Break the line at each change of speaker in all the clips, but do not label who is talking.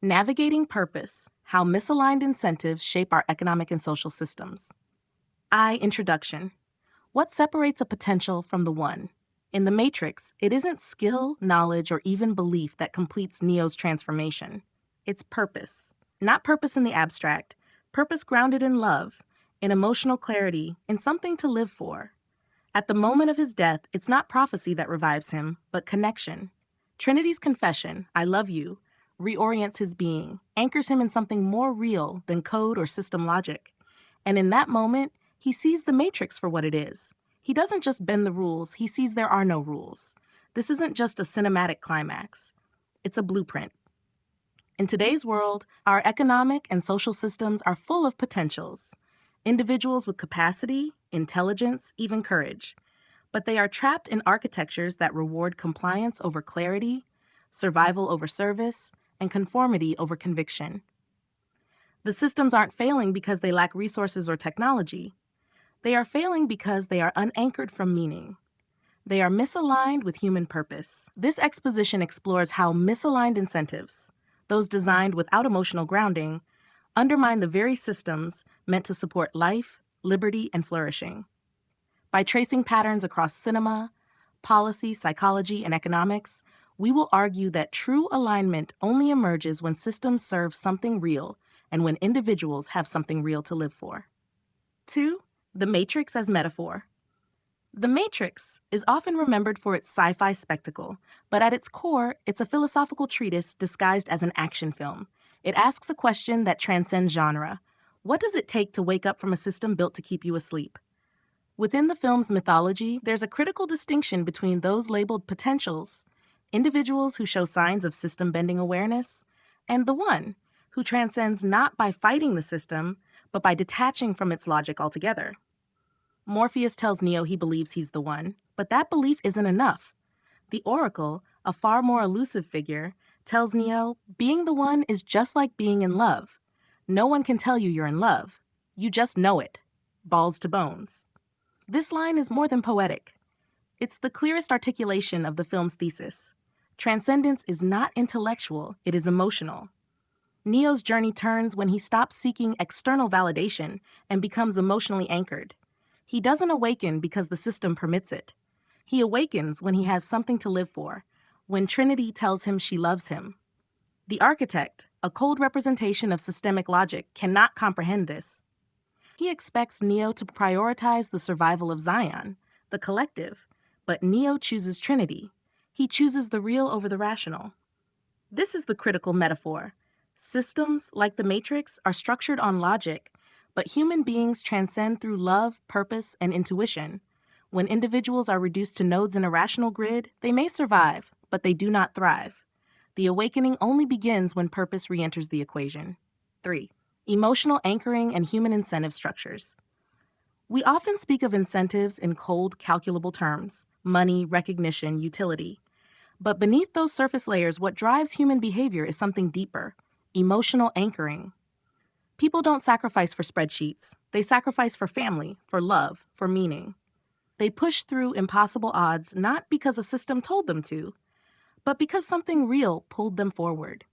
Navigating Purpose: How Misaligned Incentives Shape Our Economic and Social Systems. Introduction. What separates a potential from the one? In The Matrix, it isn't skill, knowledge, or even belief that completes Neo's transformation. It's purpose. Not purpose in the abstract, purpose grounded in love, in emotional clarity, in something to live for. At the moment of his death, it's not prophecy that revives him, but connection. Trinity's confession, I love you, reorients his being, anchors him in something more real than code or system logic. And in that moment, he sees the Matrix for what it is. He doesn't just bend the rules, he sees there are no rules. This isn't just a cinematic climax. It's a blueprint. In today's world, our economic and social systems are full of potentials. Individuals with capacity, intelligence, even courage. But they are trapped in architectures that reward compliance over clarity, survival over service, and conformity over conviction. The systems aren't failing because they lack resources or technology. They are failing because they are unanchored from meaning. They are misaligned with human purpose. This exposition explores how misaligned incentives, those designed without emotional grounding, undermine the very systems meant to support life, liberty, and flourishing. By tracing patterns across cinema, policy, psychology, and economics, we will argue that true alignment only emerges when systems serve something real and when individuals have something real to live for. 2. The Matrix as metaphor. The Matrix is often remembered for its sci-fi spectacle, but at its core, it's a philosophical treatise disguised as an action film. It asks a question that transcends genre. What does it take to wake up from a system built to keep you asleep? Within the film's mythology, there's a critical distinction between those labeled potentials, individuals who show signs of system-bending awareness, and the one, who transcends not by fighting the system, but by detaching from its logic altogether. Morpheus tells Neo he believes he's the one, but that belief isn't enough. The Oracle, a far more elusive figure, tells Neo being the one is just like being in love. No one can tell you you're in love. You just know it. Balls to bones. This line is more than poetic. It's the clearest articulation of the film's thesis. Transcendence is not intellectual, it is emotional. Neo's journey turns when he stops seeking external validation and becomes emotionally anchored. He doesn't awaken because the system permits it. He awakens when he has something to live for, when Trinity tells him she loves him. The architect, a cold representation of systemic logic, cannot comprehend this. He expects Neo to prioritize the survival of Zion, the collective, but Neo chooses Trinity. He chooses the real over the rational. This is the critical metaphor. Systems, like the Matrix, are structured on logic, but human beings transcend through love, purpose, and intuition. When individuals are reduced to nodes in a rational grid, they may survive, but they do not thrive. The awakening only begins when purpose re-enters the equation. 3. Emotional anchoring and human incentive structures. We often speak of incentives in cold, calculable terms: money, recognition, utility. But beneath those surface layers, what drives human behavior is something deeper: emotional anchoring. People don't sacrifice for spreadsheets. They sacrifice for family, for love, for meaning. They push through impossible odds not because a system told them to, but because something real pulled them forward.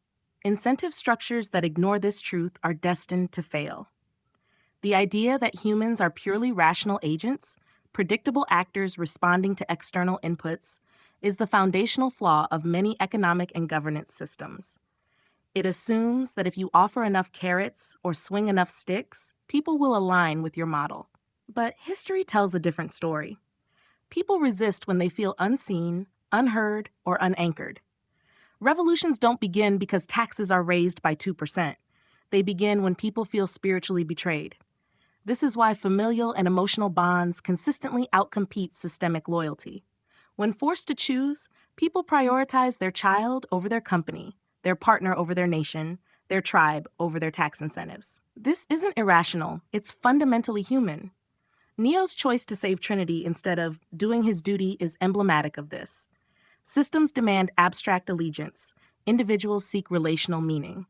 Incentive structures that ignore this truth are destined to fail. The idea that humans are purely rational agents, predictable actors responding to external inputs, is the foundational flaw of many economic and governance systems. It assumes that if you offer enough carrots or swing enough sticks, people will align with your model. But history tells a different story. People resist when they feel unseen, unheard, or unanchored. Revolutions don't begin because taxes are raised by 2%. They begin when people feel spiritually betrayed. This is why familial and emotional bonds consistently outcompete systemic loyalty. When forced to choose, people prioritize their child over their company, their partner over their nation, their tribe over their tax incentives. This isn't irrational, it's fundamentally human. Neo's choice to save Trinity instead of doing his duty is emblematic of this. Systems demand abstract allegiance. Individuals seek relational meaning.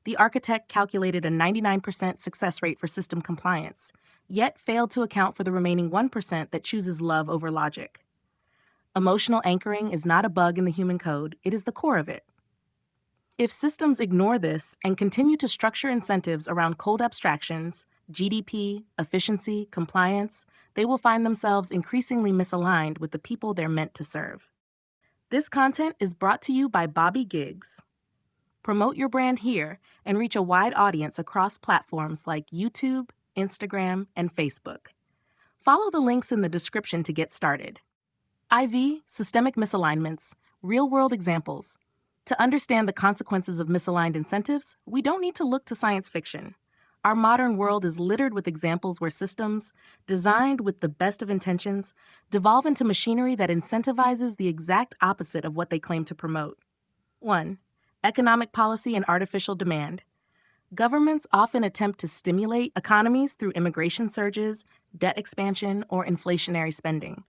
The architect calculated a 99% success rate for system compliance, yet failed to account for the remaining 1% that chooses love over logic. Emotional anchoring is not a bug in the human code, it is the core of it. If systems ignore this and continue to structure incentives around cold abstractions, GDP, efficiency, compliance, they will find themselves increasingly misaligned with the people they're meant to serve. This content is brought to you by Bobby Giggs. Promote your brand here and reach a wide audience across platforms like YouTube, Instagram, and Facebook. Follow the links in the description to get started. IV, systemic misalignments, real-world examples. To understand the consequences of misaligned incentives, we don't need to look to science fiction. Our modern world is littered with examples where systems, designed with the best of intentions, devolve into machinery that incentivizes the exact opposite of what they claim to promote. 1. Economic policy and artificial demand. Governments often attempt to stimulate economies through immigration surges, debt expansion, or inflationary spending.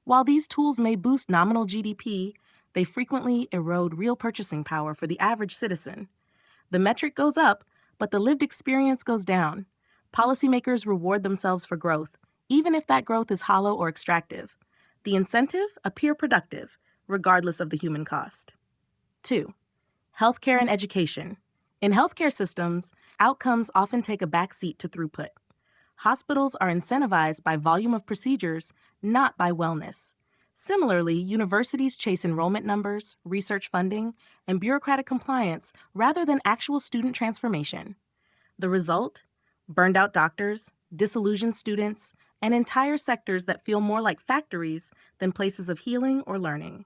While these tools may boost nominal GDP, they frequently erode real purchasing power for the average citizen. The metric goes up, but the lived experience goes down. Policymakers reward themselves for growth, even if that growth is hollow or extractive. The incentive appear productive, regardless of the human cost. 2. Healthcare and education. In healthcare systems, outcomes often take a backseat to throughput. Hospitals are incentivized by volume of procedures, not by wellness. Similarly, universities chase enrollment numbers, research funding, and bureaucratic compliance rather than actual student transformation. The result? Burned out doctors, disillusioned students, and entire sectors that feel more like factories than places of healing or learning.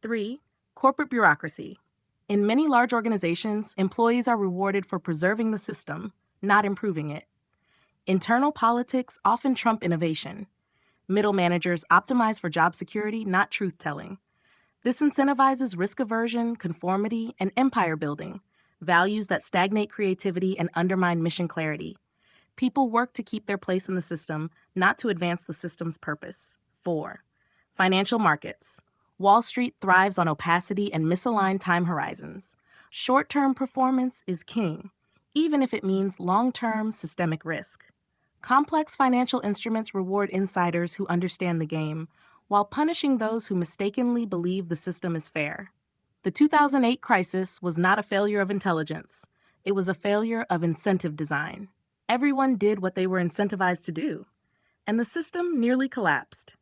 3. Corporate bureaucracy. In many large organizations, employees are rewarded for preserving the system, not improving it. Internal politics often trump innovation. Middle managers optimize for job security, not truth-telling. This incentivizes risk aversion, conformity, and empire building, values that stagnate creativity and undermine mission clarity. People work to keep their place in the system, not to advance the system's purpose. 4. Financial markets. Wall Street thrives on opacity and misaligned time horizons. Short-term performance is king, even if it means long-term systemic risk. Complex financial instruments reward insiders who understand the game, while punishing those who mistakenly believe the system is fair. The 2008 crisis was not a failure of intelligence. It was a failure of incentive design. Everyone did what they were incentivized to do, and the system nearly collapsed.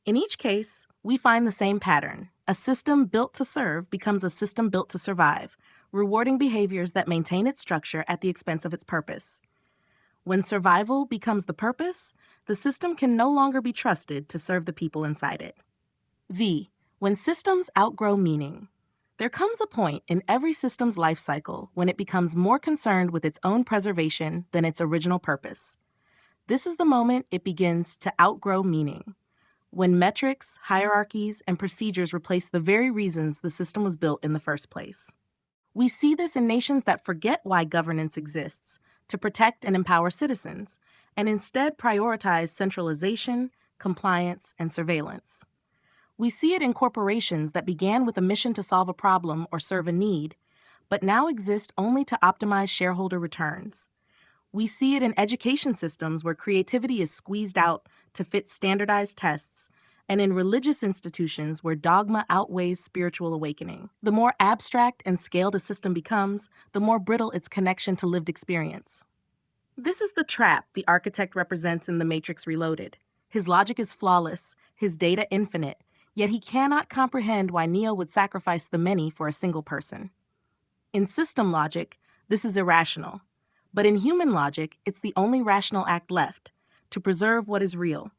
In each case, we find the same pattern. A system built to serve becomes a system built to survive, rewarding behaviors that maintain its structure at the expense of its purpose. When survival becomes the purpose, the system can no longer be trusted to serve the people inside it. V. When systems outgrow meaning. There comes a point in every system's life cycle when it becomes more concerned with its own preservation than its original purpose. This is the moment it begins to outgrow meaning, when metrics, hierarchies, and procedures replace the very reasons the system was built in the first place. We see this in nations that forget why governance exists, to protect and empower citizens, and instead prioritize centralization, compliance, and surveillance. We see it in corporations that began with a mission to solve a problem or serve a need, but now exist only to optimize shareholder returns. We see it in education systems where creativity is squeezed out to fit standardized tests, and in religious institutions where dogma outweighs spiritual awakening. The more abstract and scaled a system becomes, the more brittle its connection to lived experience. This is the trap the architect represents in The Matrix Reloaded. His logic is flawless, his data infinite, yet he cannot comprehend why Neo would sacrifice the many for a single person. In system logic, this is irrational. But in human logic, it's the only rational act left, to preserve what is real.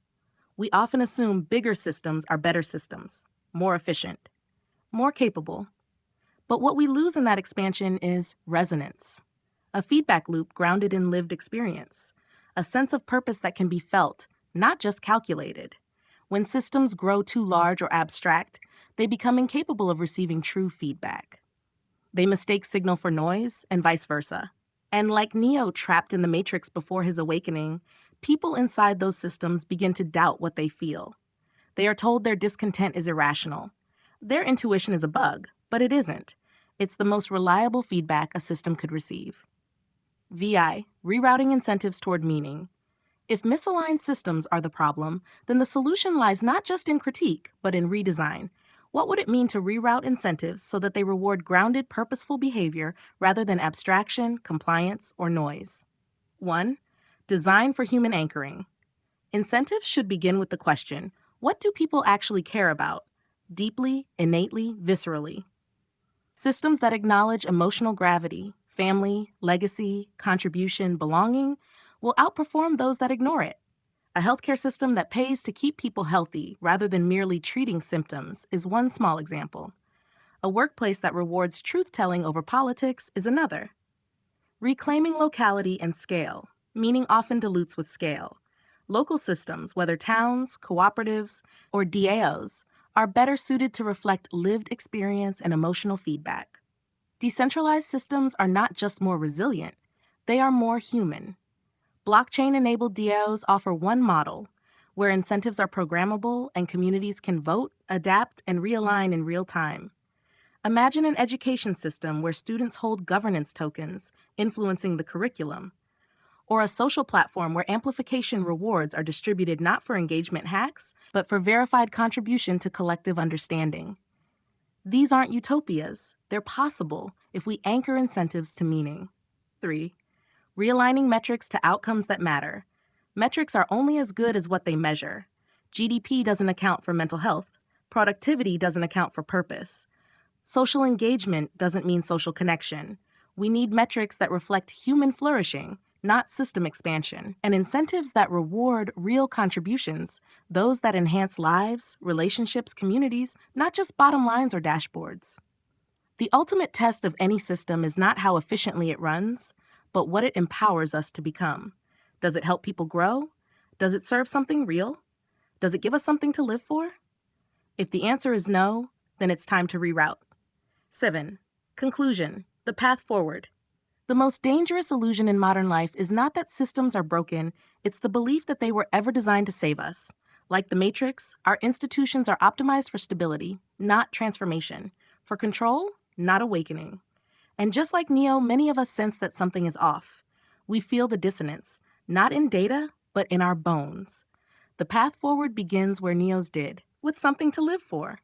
We often assume bigger systems are better systems, more efficient, more capable. But what we lose in that expansion is resonance, a feedback loop grounded in lived experience, a sense of purpose that can be felt, not just calculated. When systems grow too large or abstract, they become incapable of receiving true feedback. They mistake signal for noise and vice versa. And like Neo trapped in the Matrix before his awakening, people inside those systems begin to doubt what they feel. They are told their discontent is irrational. Their intuition is a bug, but it isn't. It's the most reliable feedback a system could receive. VI, rerouting incentives toward meaning. If misaligned systems are the problem, then the solution lies not just in critique, but in redesign. What would it mean to reroute incentives so that they reward grounded, purposeful behavior rather than abstraction, compliance, or noise? 1. Design for human anchoring. Incentives should begin with the question, what do people actually care about? Deeply, innately, viscerally. Systems that acknowledge emotional gravity, family, legacy, contribution, belonging, will outperform those that ignore it. A healthcare system that pays to keep people healthy rather than merely treating symptoms is one small example. A workplace that rewards truth-telling over politics is another. Reclaiming locality and scale. Meaning often dilutes with scale. Local systems, whether towns, cooperatives, or DAOs, are better suited to reflect lived experience and emotional feedback. Decentralized systems are not just more resilient, they are more human. Blockchain-enabled DAOs offer one model, where incentives are programmable and communities can vote, adapt, and realign in real time. Imagine an education system where students hold governance tokens, influencing the curriculum, or a social platform where amplification rewards are distributed not for engagement hacks, but for verified contribution to collective understanding. These aren't utopias. They're possible if we anchor incentives to meaning. 3. Realigning metrics to outcomes that matter. Metrics are only as good as what they measure. GDP doesn't account for mental health. Productivity doesn't account for purpose. Social engagement doesn't mean social connection. We need metrics that reflect human flourishing, not system expansion, and incentives that reward real contributions, those that enhance lives, relationships, communities, not just bottom lines or dashboards. The ultimate test of any system is not how efficiently it runs, but what it empowers us to become. Does it help people grow? Does it serve something real? Does it give us something to live for? If the answer is no, then it's time to reroute. 7. Conclusion. The path forward. The most dangerous illusion in modern life is not that systems are broken, it's the belief that they were ever designed to save us. Like the Matrix, our institutions are optimized for stability, not transformation. For control, not awakening. And just like Neo, many of us sense that something is off. We feel the dissonance, not in data, but in our bones. The path forward begins where Neo's did, with something to live for.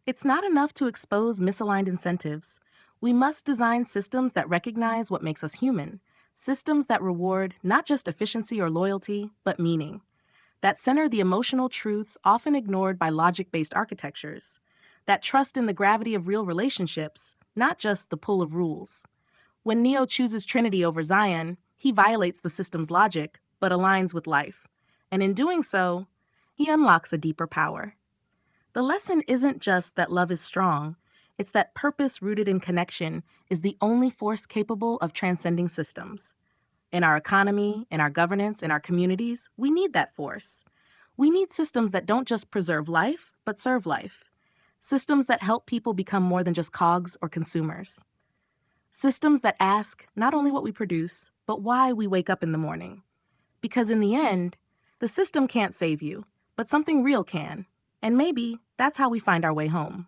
It's not enough to expose misaligned incentives. We must design systems that recognize what makes us human, systems that reward not just efficiency or loyalty, but meaning, that center the emotional truths often ignored by logic-based architectures, that trust in the gravity of real relationships, not just the pull of rules. When Neo chooses Trinity over Zion, he violates the system's logic, but aligns with life. And in doing so, he unlocks a deeper power. The lesson isn't just that love is strong, it's that purpose rooted in connection is the only force capable of transcending systems. In our economy, in our governance, in our communities, we need that force. We need systems that don't just preserve life, but serve life. Systems that help people become more than just cogs or consumers. Systems that ask not only what we produce, but why we wake up in the morning. Because in the end, the system can't save you, but something real can. And maybe that's how we find our way home.